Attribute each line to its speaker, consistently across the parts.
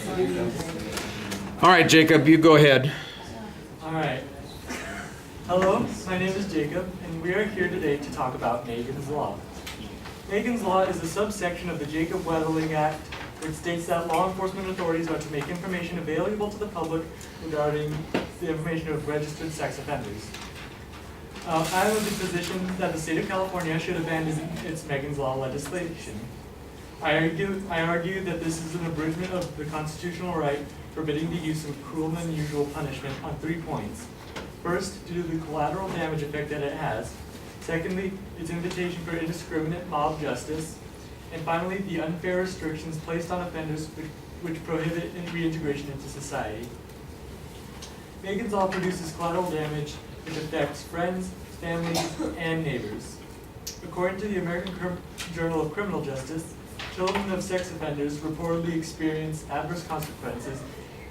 Speaker 1: All right, Jacob, you go ahead.
Speaker 2: All right. Hello, my name is Jacob, and we are here today to talk about Megan's Law. Megan's Law is a subsection of the Jacob-Wetterling Act, which states that law enforcement authorities are to make information available to the public regarding the information of registered sex offenders. I am of the position that the state of California should abandon its Megan's Law legislation. I argue that this is an abridgment of the constitutional right forbidding the use of cruel and unusual punishment on 3 points. First, due to the collateral damage effect that it has. Secondly, its invitation for indiscriminate mob justice. And finally, the unfair restrictions placed on offenders which prohibit reintegration into society. Megan's Law produces collateral damage which affects friends, families, and neighbors. According to the American Journal of Criminal Justice, children of sex offenders reportedly experience adverse consequences,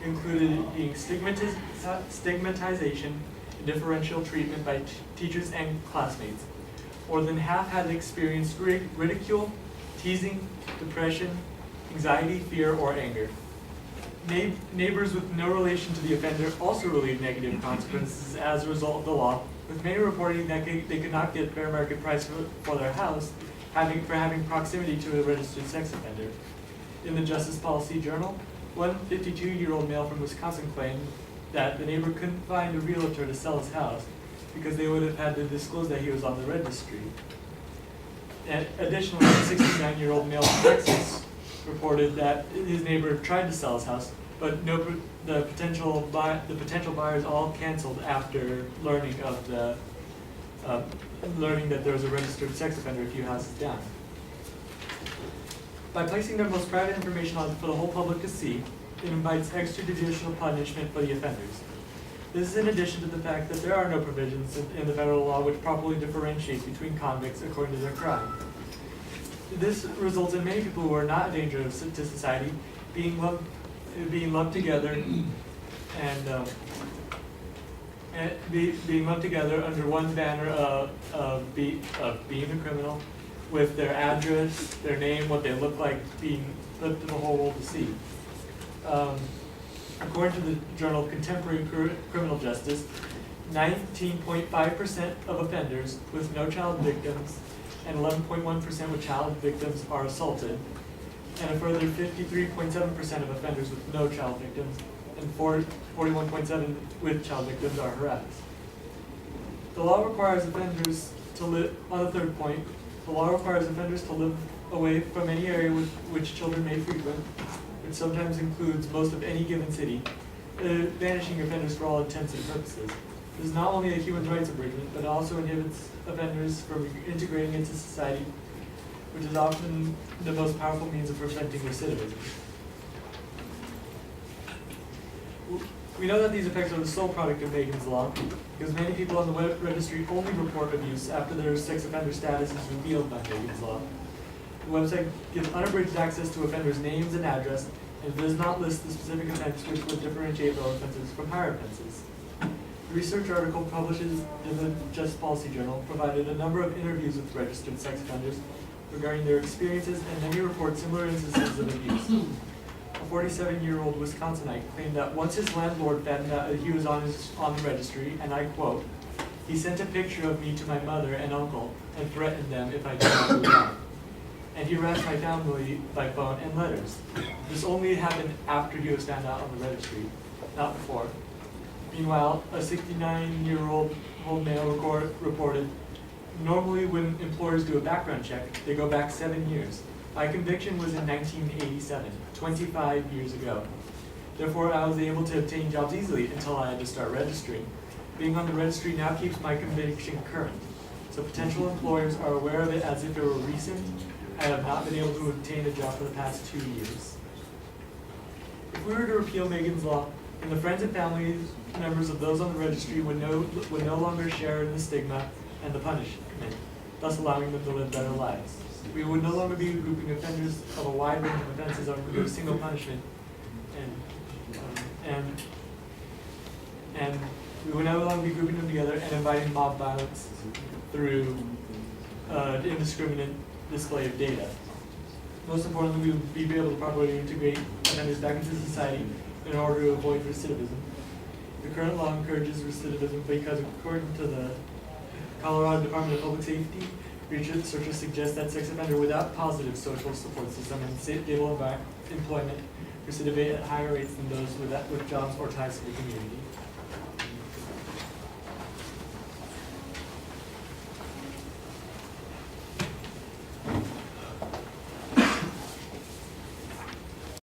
Speaker 2: including being stigmatization and differential treatment by teachers and classmates. More than half had experienced ridicule, teasing, depression, anxiety, fear, or anger. Neighbors with no relation to the offender also relieve negative consequences as a result of the law, with many reporting that they could not get fair market price for their house for having proximity to a registered sex offender. In the Justice Policy Journal, one 52-year-old male from Wisconsin claimed that the neighbor couldn't find a realtor to sell his house because they would have had to disclose that he was on the registry. And additionally, a 69-year-old male from Texas reported that his neighbor tried to sell his house, but the potential buyers all canceled after learning that there was a registered sex offender a few houses down. By placing their most private information on for the whole public to see, it invites extrajudicial punishment for the offenders. This is in addition to the fact that there are no provisions in the federal law which properly differentiate between convicts according to their crime. This results in many people who are not a danger to society being lumped together being lumped together under one banner of being a criminal, with their address, their name, what they look like being put to the whole world to see. According to the Journal of Contemporary Criminal Justice, 19.5% of offenders with no child victims and 11.1% with child victims are assaulted, and a further 53.7% of offenders with no child victims and 41.7% with child victims are harassed. The law requires offenders to live, on the third point, the law requires offenders to live away from any area which children may frequent, which sometimes includes most of any given city, banishing offenders for all intents and purposes. This is not only a human rights abridgment, but also inhibits offenders from integrating into society, which is often the most powerful means of preventing recidivism. We know that these effects are the sole product of Megan's Law, because many people on the web registry only report abuse after their sex offender status is revealed by Megan's Law. The website gives unabridged access to offenders' names and address, and does not list the specific offense which would differentiate low offenses from higher offenses. The research article published in the Justice Policy Journal provided a number of interviews with registered sex offenders regarding their experiences, and many report similar instances of abuse. A 47-year-old Wisconsinite claimed that once his landlord found out that he was on the registry, and I quote, "He sent a picture of me to my mother and uncle and threatened them if I did not move out. And he harassed my family by phone and letters. This only happened after he was found out on the registry, not before." Meanwhile, a 69-year-old male reported, "Normally when employers do a background check, they go back 7 years. My conviction was in 1987, 25 years ago. Therefore, I was able to obtain jobs easily until I had to start registering. Being on the registry now keeps my conviction current. So potential employers are aware of it as if it were recent. I have not been able to obtain a job for the past 2 years." If we were to repeal Megan's Law, then the friends and family members of those on the registry would no longer share in the stigma and the punishment, thus allowing them to live better lives. We would no longer be grouping offenders of a wide range of offenses under a single punishment, and we would no longer be grouping them together and inviting mob violence through indiscriminate display of data. Most importantly, we would be able to properly integrate offenders back into society in order to avoid recidivism. The current law encourages recidivism because, according to the Colorado Department of Public Safety, researchers suggest that sex offender without positive social support system and stable employment recidivate at higher rates than those with jobs or ties to the community.